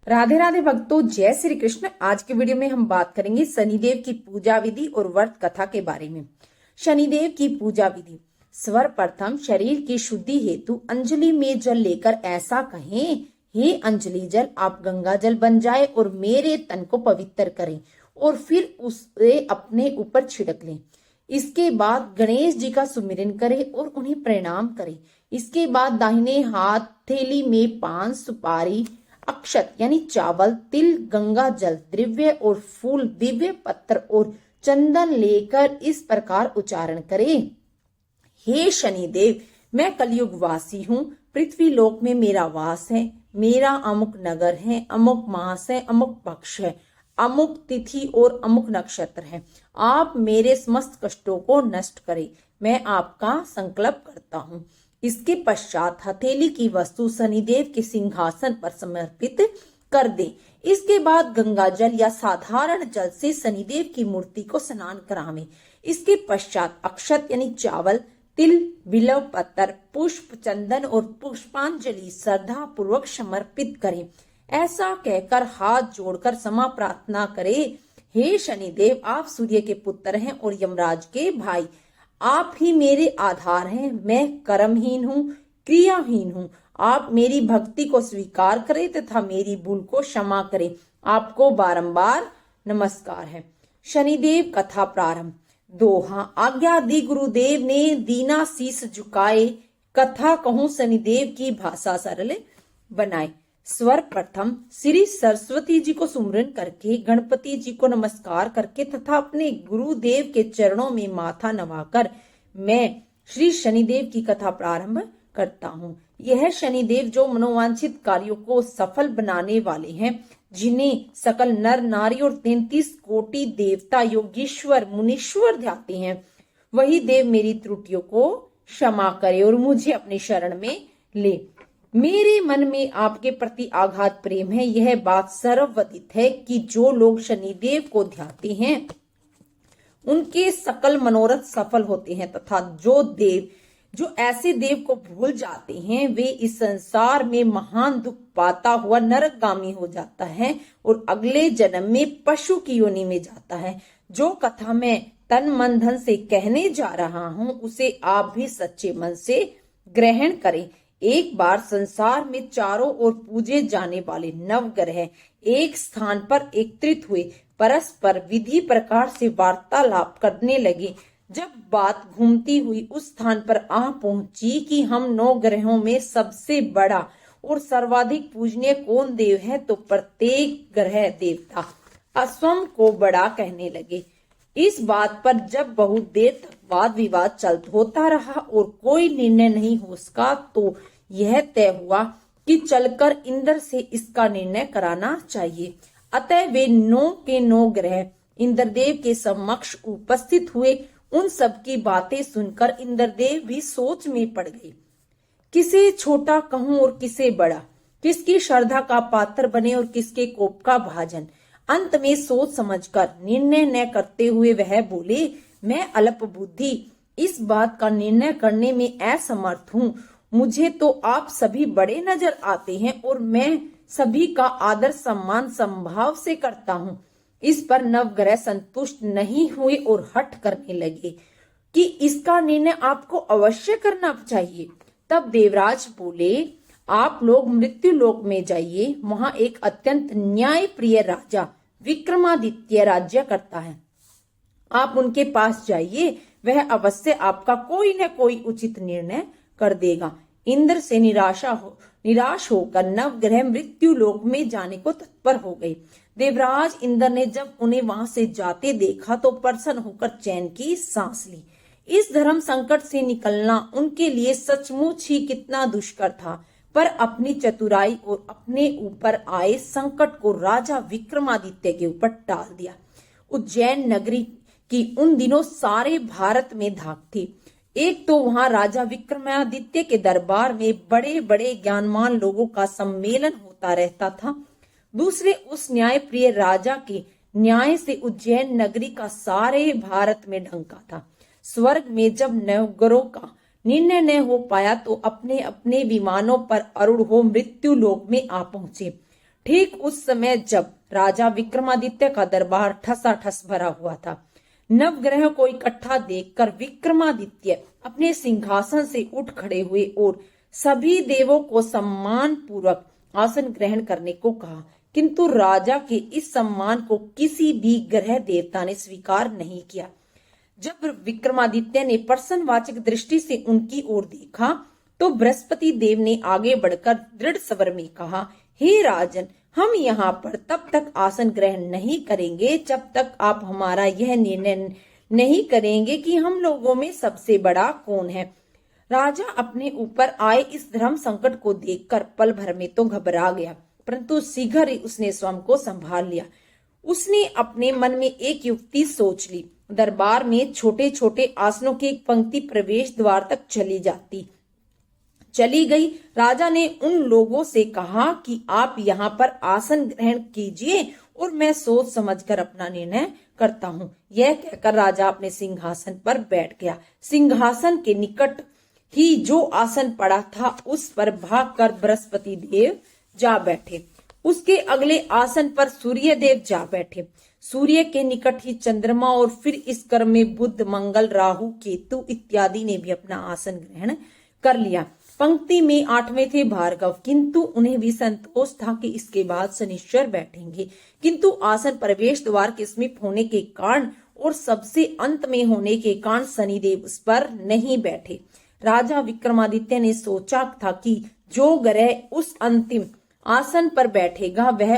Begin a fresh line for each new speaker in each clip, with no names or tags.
राधे राधे भक्तों, जय श्री कृष्ण। आज के वीडियो में हम बात करेंगे शनिदेव की पूजा विधि और व्रत कथा के बारे में। शनिदेव की पूजा विधि। सर्वप्रथम शरीर की शुद्धि हेतु अंजलि में जल लेकर ऐसा कहें, हे अंजलि जल आप गंगा जल बन जाए और मेरे तन को पवित्र करें और फिर उसे अपने ऊपर छिड़क लें। इसके बाद गणेश जी का सुमिरन करें और उन्हें प्रणाम करें। इसके बाद दाहिने हाथ थैली में पान, सुपारी, अक्षत यानी चावल, तिल, गंगा जल, द्रव्य और फूल, दिव्य पत्र और चंदन लेकर इस प्रकार उच्चारण करें। हे शनिदेव, मैं कलयुग वासी हूँ। पृथ्वी लोक में मेरा वास है। मेरा अमुक नगर है, अमुक मास है, अमुक पक्ष है, अमुक तिथि और अमुक नक्षत्र है। आप मेरे समस्त कष्टों को नष्ट करें। मैं आपका संकल्प करता हूँ। इसके पश्चात हथेली की वस्तु शनिदेव के सिंहासन पर समर्पित कर दे। इसके बाद गंगा जल या साधारण जल से शनिदेव की मूर्ति को स्नान करावें। इसके पश्चात अक्षत यानी चावल, तिल, बिल्व पत्र, पुष्प, चंदन और पुष्पांजलि श्रद्धा पूर्वक समर्पित करें। ऐसा कहकर हाथ जोड़कर क्षमा प्रार्थना करें। हे शनिदेव, आप सूर्य के पुत्र हैं और यमराज के भाई। आप ही मेरे आधार हैं। मैं कर्महीन हूँ, क्रियाहीन हूँ। आप मेरी भक्ति को स्वीकार करें तथा मेरी भूल को क्षमा करें। आपको बारंबार नमस्कार है। शनिदेव कथा प्रारंभ। दोहा। आज्ञा दी गुरुदेव ने, दीना शीस झुकाए। कथा कहूं शनिदेव की भाषा सरल बनाए। स्वर प्रथम श्री सरस्वती जी को सुमरन करके, गणपति जी को नमस्कार करके तथा अपने गुरुदेव के चरणों में माथा नवाकर मैं श्री शनिदेव की कथा प्रारंभ करता हूँ। यह शनिदेव जो मनोवांछित कार्यों को सफल बनाने वाले हैं, जिन्हें सकल नर नारी और 33 कोटि देवता, योगीश्वर, मुनीश्वर ध्याते हैं, वही देव मेरी त्रुटियों को क्षमा करे और मुझे अपनी शरण में ले। मेरे मन में आपके प्रति आघात प्रेम है। यह बात सर्वविदित है कि जो लोग शनिदेव को ध्याते हैं उनके सकल मनोरथ सफल होते हैं तथा जो ऐसे देव को भूल जाते हैं वे इस संसार में महान दुख पाता हुआ नरकगामी हो जाता है और अगले जन्म में पशु की योनि में जाता है। जो कथा मैं तन मन धन से कहने जा रहा हूँ उसे आप भी सच्चे मन से ग्रहण करें। एक बार संसार में चारों ओर पूजे जाने वाले नवग्रह एक स्थान पर एकत्रित हुए, परस्पर विधि प्रकार से वार्तालाप करने लगे। जब बात घूमती हुई उस स्थान पर आ पहुंची कि हम 9 ग्रहों में सबसे बड़ा और सर्वाधिक पूजनीय कौन देव है, तो प्रत्येक ग्रह देवता अस्वम को बड़ा कहने लगे। इस बात पर जब बहुत देर तक वाद विवाद होता रहा और कोई निर्णय नहीं हो सका, तो यह तय हुआ कि चलकर इंद्र से इसका निर्णय कराना चाहिए। अतः वे 9 के 9 ग्रह इंद्रदेव के समक्ष उपस्थित हुए। उन सब की बातें सुनकर इंद्रदेव भी सोच में पड़ गए। किसे छोटा कहूं और किसे बड़ा, किसकी श्रद्धा का पात्र बने और किसके कोप का भाजन। अंत में सोच समझकर निर्णय न करते हुए वह बोले, मैं अल्प बुद्धि इस बात का निर्णय करने में असमर्थ हूँ। मुझे तो आप सभी बड़े नजर आते हैं और मैं सभी का आदर सम्मान संभाव से करता हूँ। इस पर नवग्रह संतुष्ट नहीं हुए और हठ करने लगे कि इसका निर्णय आपको अवश्य करना चाहिए। तब देवराज बोले, आप लोग मृत्यु लोक में जाइए। वहां एक अत्यंत न्याय प्रिय राजा विक्रमादित्य राज्य करता है। आप उनके पास जाइए, वह अवश्य आपका कोई न कोई उचित निर्णय कर देगा। इंद्र से निराश होकर नवग्रह मृत्यु लोक में जाने को तत्पर हो गए। देवराज इंद्र ने जब उन्हें वहां से जाते देखा तो प्रसन्न होकर चैन की सांस ली। इस धर्म संकट से निकलना उनके लिए सचमुच ही कितना दुष्कर था, पर अपनी चतुराई और अपने ऊपर आए संकट को राजा विक्रमादित्य के ऊपर टाल दिया। उज्जैन नगरी की उन दिनों सारे भारत में धाक थी। एक तो वहां राजा विक्रमादित्य के दरबार में बड़े बड़े ज्ञानवान लोगों का सम्मेलन होता रहता था, दूसरे उस न्याय प्रिय राजा के न्याय से उज्जैन नगरी का सारे भारत में ढंका था। स्वर्ग में जब नवग्रहों का निर्णय न हो पाया तो अपने अपने विमानों पर आरूढ़ हो मृत्यु लोक में आ पहुंचे। ठीक उस समय जब राजा विक्रमादित्य का दरबार ठसाठस भरा हुआ था, नवग्रह को इकट्ठा देखकर विक्रमादित्य अपने सिंहासन से उठ खड़े हुए और सभी देवों को सम्मान पूर्वक आसन ग्रहण करने को कहा। किंतु राजा के इस सम्मान को किसी भी ग्रह देवता ने स्वीकार नहीं किया। जब विक्रमादित्य ने प्रश्नवाचक दृष्टि से उनकी ओर देखा तो बृहस्पति देव ने आगे बढ़कर दृढ़ स्वर में कहा, हे राजन, हम यहाँ पर तब तक आसन ग्रहण नहीं करेंगे जब तक आप हमारा यह निर्णय नहीं करेंगे कि हम लोगों में सबसे बड़ा कौन है। राजा अपने ऊपर आए इस धर्म संकट को देखकर पल भर में तो घबरा गया, परंतु शीघ्र ही उसने स्वयं को संभाल लिया। उसने अपने मन में एक युक्ति सोच ली। दरबार में छोटे छोटे आसनों की एक पंक्ति प्रवेश द्वार तक चली गई। राजा ने उन लोगों से कहा कि आप यहाँ पर आसन ग्रहण कीजिए और मैं सोच समझकर अपना निर्णय करता हूँ। यह कहकर राजा अपने सिंहासन पर बैठ गया। सिंहासन के निकट ही जो आसन पड़ा था उस पर भागकर बृहस्पति देव जा बैठे। उसके अगले आसन पर सूर्य देव जा बैठे। सूर्य के निकट ही चंद्रमा और फिर इस क्रम में बुध, मंगल, राहु, केतु इत्यादि ने भी अपना आसन ग्रहण कर लिया। पंक्ति में 8वें थे भार्गव, किंतु उन्हें भी संतोष था कि इसके बाद शनिश्चर बैठेंगे। किंतु आसन प्रवेश द्वार के समीप होने के कारण और सबसे अंत में होने के कारण शनिदेव उस पर नहीं बैठे। राजा विक्रमादित्य ने सोचा था कि जो ग्रह उस अंतिम आसन पर बैठेगा वह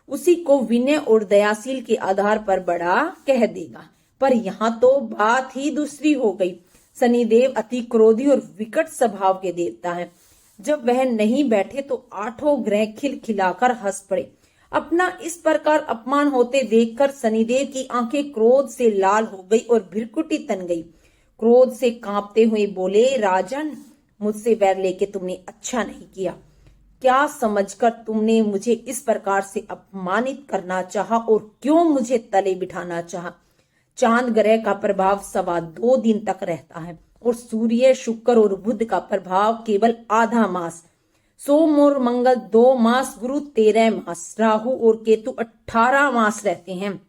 उसी को विनय और दयाशील के आधार पर बड़ा कह देगा। पर यहाँ तो बात ही दूसरी हो गई। शनिदेव अति क्रोधी और विकट स्वभाव के देवता हैं। जब वह नहीं बैठे तो 8 ग्रह खिलखिलाकर हंस पड़े। अपना इस प्रकार अपमान होते देखकर शनिदेव की आंखें क्रोध से लाल हो गई और भ्रिकुटी तन गई। क्रोध से कांपते हुए बोले, राजन, मुझसे बैर लेके तुमने अच्छा नहीं किया। क्या समझकर तुमने मुझे इस प्रकार से अपमानित करना चाहा और क्यों मुझे तले बिठाना चाहा? चांद ग्रह का प्रभाव 2.25 दिन तक रहता है और सूर्य, शुक्र और बुध का प्रभाव केवल आधा मास, सोम और मंगल 2 मास, गुरु 13 मास, राहु और केतु 18 मास रहते हैं,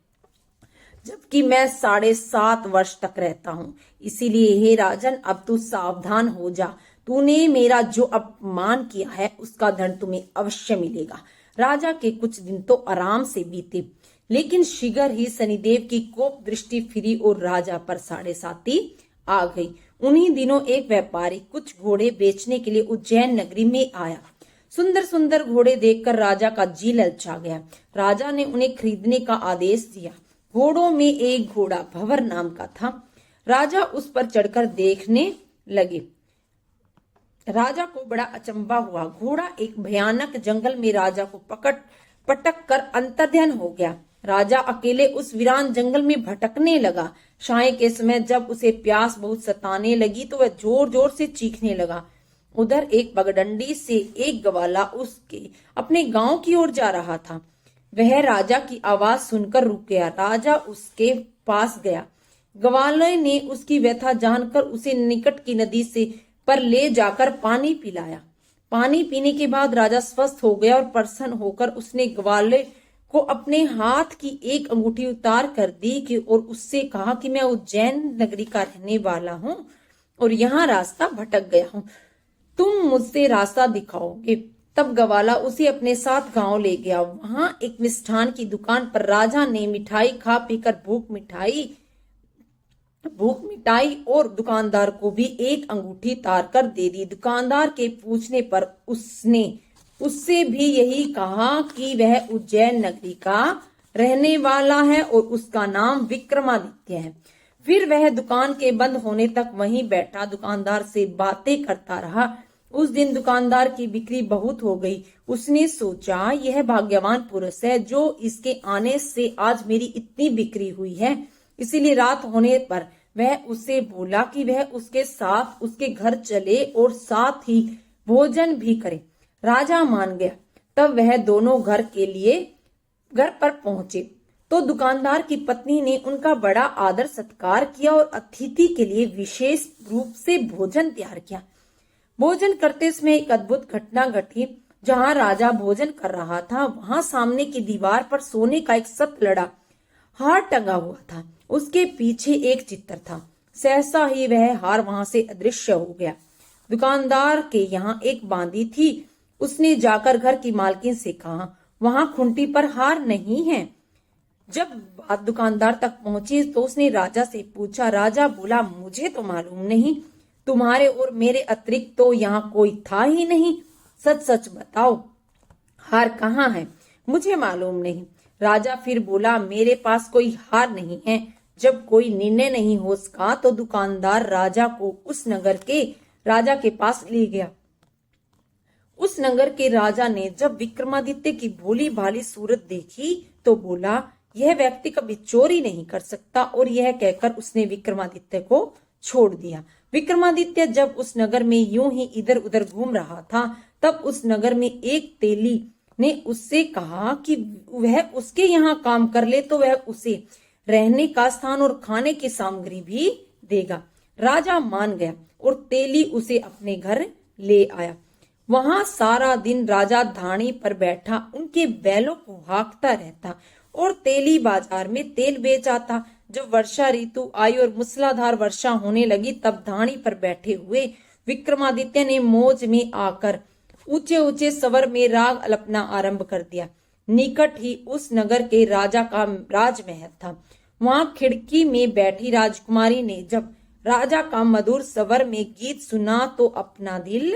जबकि मैं 7.5 वर्ष तक रहता हूँ। इसीलिए हे राजन, अब तू सावधान हो जा। तूने मेरा जो अपमान किया है उसका दंड तुम्हें अवश्य मिलेगा। राजा के कुछ दिन तो आराम से बीते, लेकिन शीघ्र ही शनिदेव की कोप दृष्टि फिरी और राजा पर 7.5 आ गई। उन्हीं दिनों एक व्यापारी कुछ घोड़े बेचने के लिए उज्जैन नगरी में आया। सुंदर सुंदर घोड़े देखकर राजा का जी ललचा गया। राजा ने उन्हें खरीदने का आदेश दिया। घोड़ों में एक घोड़ा भंवर नाम का था। राजा उस पर चढ़कर देखने लगे। राजा को बड़ा अचंभा हुआ। घोड़ा एक भयानक जंगल में राजा को पटक कर अंतर्ध्यान हो गया। राजा अकेले उस वीरान जंगल में भटकने लगा। साय के समय जब उसे प्यास बहुत सताने लगी तो वह जोर जोर से चीखने लगा। उधर एक पगडंडी से एक ग्वाला उसके अपने गांव की ओर जा रहा था। वह राजा की आवाज सुनकर रुक गया। राजा उसके पास गया। ग्वाले ने उसकी व्यथा जानकर उसे निकट की नदी से पर ले जाकर पानी पिलाया। पानी पीने के बाद राजा स्वस्थ हो गया और प्रसन्न होकर उसने ग्वाले को अपने हाथ की एक अंगूठी उतार कर दी और उससे कहा कि मैं उज्जैन नगरी का रहने वाला हूँ और यहाँ रास्ता भटक गया हूँ, तुम मुझसे रास्ता दिखाओगे। तब ग्वाला उसे अपने साथ गांव ले गया। वहां एक मिष्ठान की दुकान पर राजा ने मिठाई खा पीकर भूख मिटाई और दुकानदार को भी एक अंगूठी तार कर दे दी। दुकानदार के पूछने पर उसने उससे भी यही कहा कि वह उज्जैन नगरी का रहने वाला है और उसका नाम विक्रमादित्य है। फिर वह दुकान के बंद होने तक वहीं बैठा दुकानदार से बातें करता रहा। उस दिन दुकानदार की बिक्री बहुत हो गई। उसने सोचा, यह भाग्यवान पुरुष है जो इसके आने से आज मेरी इतनी बिक्री हुई है। इसीलिए रात होने पर वह उससे बोला कि वह उसके साथ उसके घर चले और साथ ही भोजन भी करे। राजा मान गया। तब वह दोनों घर पर पहुंचे तो दुकानदार की पत्नी ने उनका बड़ा आदर सत्कार किया और अतिथि के लिए विशेष रूप से भोजन तैयार किया। भोजन करते समय एक अद्भुत घटना घटी। जहां राजा भोजन कर रहा था वहां सामने की दीवार पर सोने का एक सतलड़ा हार टंगा हुआ था। उसके पीछे एक चित्र था। सहसा ही वह हार वहां से अदृश्य हो गया। दुकानदार के यहाँ एक बांदी थी। उसने जाकर घर की मालकिन से कहा, वहां खूंटी पर हार नहीं है। जब बात दुकानदार तक पहुंची तो उसने राजा से पूछा। राजा बोला, मुझे तो मालूम नहीं, तुम्हारे और मेरे अतिरिक्त तो यहाँ कोई था ही नहीं। सच सच बताओ, हार कहाँ है? मुझे मालूम नहीं। राजा फिर बोला, मेरे पास कोई हार नहीं है। जब कोई निर्णय नहीं हो सका तो दुकानदार राजा को उस नगर के राजा के पास ले गया। उस नगर के राजा ने जब विक्रमादित्य की भोली भाली सूरत देखी तो बोला, यह व्यक्ति कभी चोरी नहीं कर सकता, और यह कहकर उसने विक्रमादित्य को छोड़ दिया। विक्रमादित्य जब उस नगर में यूं ही इधर उधर घूम रहा था तब उस नगर में एक तेली ने उससे कहा कि वह उसके यहाँ काम कर ले तो वह उसे रहने का स्थान और खाने की सामग्री भी देगा। राजा मान गया और तेली उसे अपने घर ले आया। वहां सारा दिन राजा धाणी पर बैठा उनके बैलों को हाँकता रहता और तेली बाजार में तेल बेच आता। जब वर्षा ऋतु आई और मूसलाधार वर्षा होने लगी तब धाणी पर बैठे हुए विक्रमादित्य ने मौज में आकर ऊंचे ऊंचे स्वर में राग अल्पना आरंभ कर दिया। निकट ही उस नगर के राजा का राजमहल था। वहां खिड़की में बैठी राजकुमारी ने जब राजा का मधुर स्वर में गीत सुना तो अपना दिल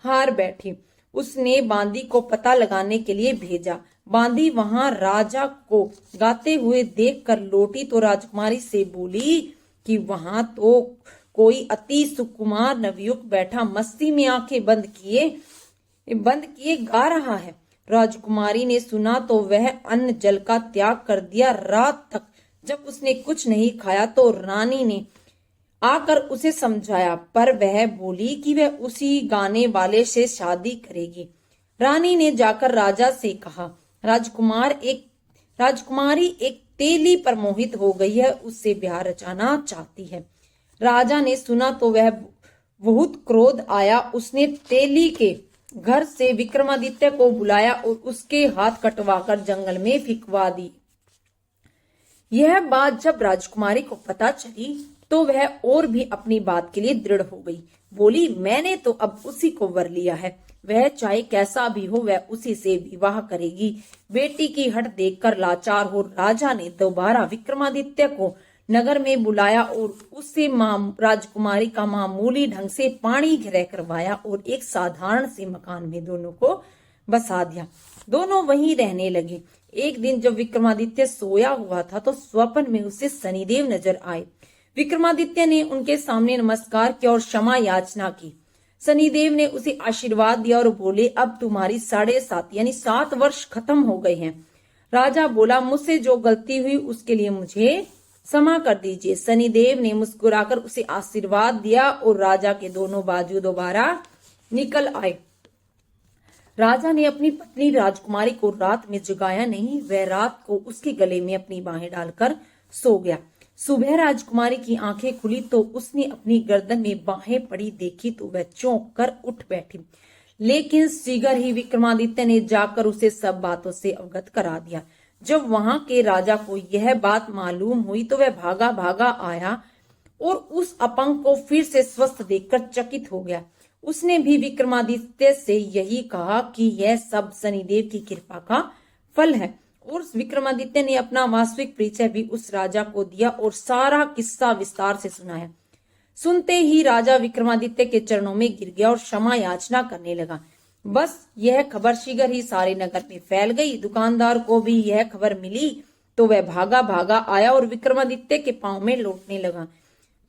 हार बैठी। उसने बांदी को पता लगाने के लिए भेजा। बांदी वहां राजा को गाते हुए देखकर लौटी तो राजकुमारी से बोली कि वहां तो कोई अति सुकुमार नवयुवक बैठा मस्ती में आंखें बंद किए गा रहा है। राजकुमारी ने सुना तो वह अन्न जल का त्याग कर दिया। रात तक जब उसने कुछ नहीं खाया तो रानी ने आकर उसे समझाया, पर वह बोली कि वह उसी गाने वाले से शादी करेगी। रानी ने जाकर राजा से कहा, राजकुमारी एक तेली पर मोहित हो गई है, उससे ब्याह रचाना चाहती है। राजा ने सुना तो वह बहुत क्रोध आया। उसने तेली के घर से विक्रमादित्य को बुलाया और उसके हाथ कटवाकर जंगल में फिकवा दी। यह बात जब राजकुमारी को पता चली तो वह और भी अपनी बात के लिए दृढ़ हो गई। बोली, मैंने तो अब उसी को वर लिया है, वह चाहे कैसा भी हो वह उसी से विवाह करेगी। बेटी की हट देखकर लाचार हो राजा ने दोबारा विक्रमादित्य को नगर में बुलाया और उससे राजकुमारी का मामूली ढंग से पाणी ग्रह करवाया और एक साधारण से मकान में दोनों को बसा दिया। दोनों वहीं रहने लगे। एक दिन जब विक्रमादित्य सोया हुआ था तो स्वप्न में उसे शनिदेव नजर आए। विक्रमादित्य ने उनके सामने नमस्कार किया और क्षमा याचना की। शनिदेव ने उसे आशीर्वाद दिया और बोले, अब तुम्हारी 7.5 यानी 7 वर्ष खत्म हो गए हैं। राजा बोला, मुझसे जो गलती हुई उसके लिए मुझे क्षमा कर दीजिए। शनिदेव ने मुस्कुराकर उसे आशीर्वाद दिया और राजा के दोनों बाजू दोबारा निकल आए। राजा ने अपनी पत्नी राजकुमारी को रात में जगाया नहीं, वह रात को उसके गले में अपनी बाहें डालकर सो गया। सुबह राजकुमारी की आंखें खुली तो उसने अपनी गर्दन में बाहें पड़ी देखी तो वह चौंक कर उठ बैठी। लेकिन शीघ्र ही विक्रमादित्य ने जाकर उसे सब बातों से अवगत करा दिया। जब वहां के राजा को यह बात मालूम हुई तो वह भागा भागा आया और उस अपंग को फिर से स्वस्थ देखकर चकित हो गया। उसने भी विक्रमादित्य से यही कहा कि यह सब शनिदेव की कृपा का फल है, और विक्रमादित्य ने अपना वास्तविक परिचय भी उस राजा को दिया और सारा किस्सा विस्तार से सुनाया। सुनते ही राजा विक्रमादित्य के चरणों में गिर गया और क्षमा याचना करने लगा। बस यह खबर शीघ्र ही सारे नगर में फैल गई। दुकानदार को भी यह खबर मिली तो वह भागा भागा आया और विक्रमादित्य के पांव में लौटने लगा।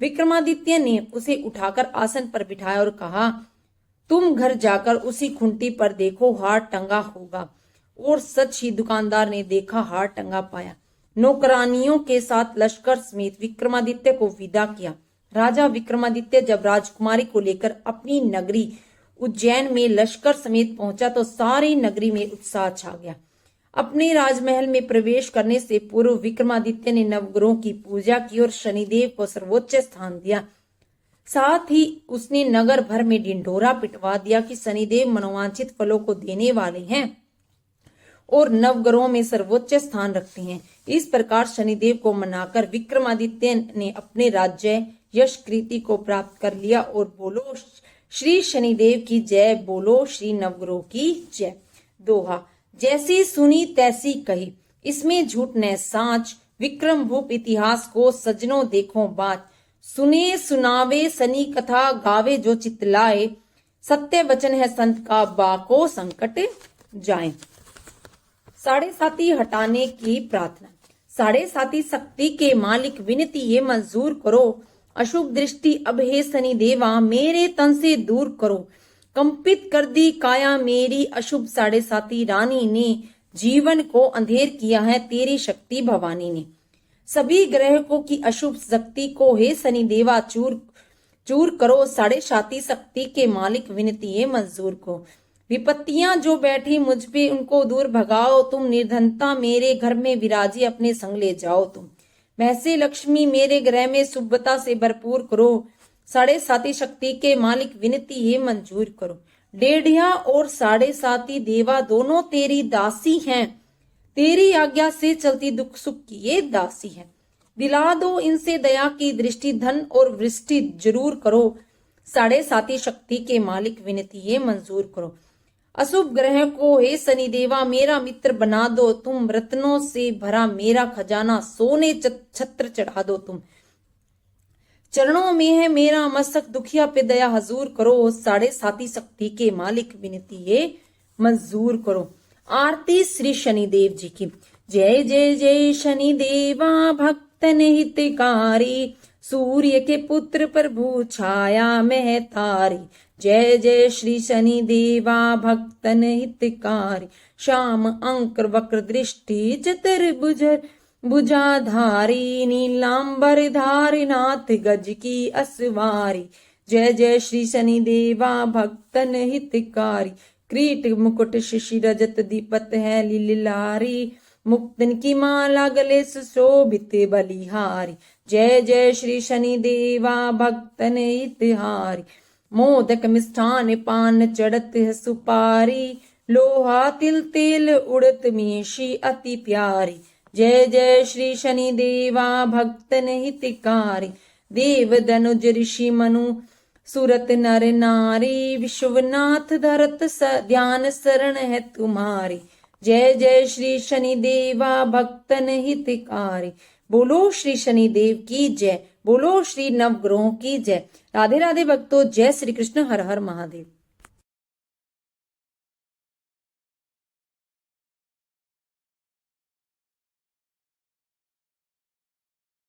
विक्रमादित्य ने उसे उठाकर आसन पर बिठाया और कहा, तुम घर जाकर उसी खूंटी पर देखो, हार टंगा होगा। और सच ही दुकानदार ने देखा, हार टंगा पाया। नौकरानियों के साथ लश्कर समेत विक्रमादित्य को विदा किया। राजा विक्रमादित्य जब राजकुमारी को लेकर अपनी नगरी उज्जैन में लश्कर समेत पहुंचा तो सारी नगरी में उत्साह छा गया। अपने राजमहल में प्रवेश करने से पूर्व विक्रमादित्य ने नवग्रहों की पूजा की और शनिदेव को सर्वोच्च स्थान दिया। साथ ही उसने नगर भर में ढिंढोरा पिटवा दिया कि शनिदेव मनोवांछित फलों को देने वाले हैं और नवग्रहों में सर्वोच्च स्थान रखते हैं। इस प्रकार शनिदेव को मनाकर विक्रमादित्य ने अपने राज्य यश कीर्ति को प्राप्त कर लिया। और बोलो श्री शनिदेव की जय, बोलो श्री नवग्रह की जय। दोहा, जैसी सुनी तैसी कही, इसमें झूठ न साच, विक्रम भूप इतिहास को सजनों देखो बात। सुने सुनावे शनि कथा, गावे जो चितलाए, सत्य वचन है संत का, बाको संकट जाए। साढ़े साती हटाने की प्रार्थना। साढ़े साती शक्ति के मालिक विनती ये मंजूर करो, अशुभ दृष्टि अब हे शनि देवा मेरे तन से दूर करो। कंपित कर दी काया मेरी, अशुभ साढ़े साती रानी ने, जीवन को अंधेर किया है तेरी शक्ति भवानी ने। सभी ग्रहों की अशुभ शक्ति को हे शनि देवा चूर चूर करो, साढ़े साती शक्ति के मालिक विनती ये मंजूर को। विपत्तियां जो बैठी मुझ पे उनको दूर भगाओ तुम, निर्धनता मेरे घर में विराजी अपने संग ले जाओ तुम। महसे लक्ष्मी मेरे ग्रह में शुभता से भरपूर करो, साढ़े साती शक्ति के मालिक विनती ये मंजूर करो। डेढ़िया और साढ़े साती देवा दोनों तेरी दासी हैं, तेरी आज्ञा से चलती दुख सुख की ये दासी है। दिला दो इनसे दया की दृष्टि, धन और वृष्टि जरूर करो, साढ़े साती शक्ति के मालिक विनती ये मंजूर करो। अशुभ ग्रह को हे शनि देवा मेरा मित्र बना दो तुम, रत्नों से भरा मेरा खजाना सोने छत्र चढ़ा दो तुम। चरणों में है मेरा मस्तक, दुखिया पे दया हजूर करो, साढ़े साती शक्ति के मालिक विनती ये मंजूर करो। आरती श्री शनिदेव जी की। जय जय जय शनि देवा भक्तन हितकारी, सूर्य के पुत्र प्रभु छाया में तारी। जय जय श्री शनि देवा भक्तन हितकारी, श्याम अंक वक्र दृष्टि चतुर्भुज भुजाधारी, नीलांबर धारी नाथ गज की असवारी। जय जय श्री शनि देवा भक्तन हितकारी, क्रीट मुकुट शिशि रजत दीपत है लीलारी, मुक्तन की माला गले सुशोभित बलिहारी। जय जय श्री शनि देवा भक्तन हितहारी, मोदक मिष्ठान पान चढ़त है सुपारी, लोहा तिल तेल उड़त मीशी अति प्यारी। जय जय श्री शनि देवा भक्तन हितकारी, देव दनुज ऋषि मनु सुरत नर नारी, विश्वनाथ धरत ध्यान शरण है तुम्हारी। जय जय श्री शनि देवा भक्तन हितकारी, बोलो श्री शनि देव की जय, बोलो श्री नवग्रहों की जय। राधे राधे भक्तों, जय श्री कृष्ण, हर हर महादेव।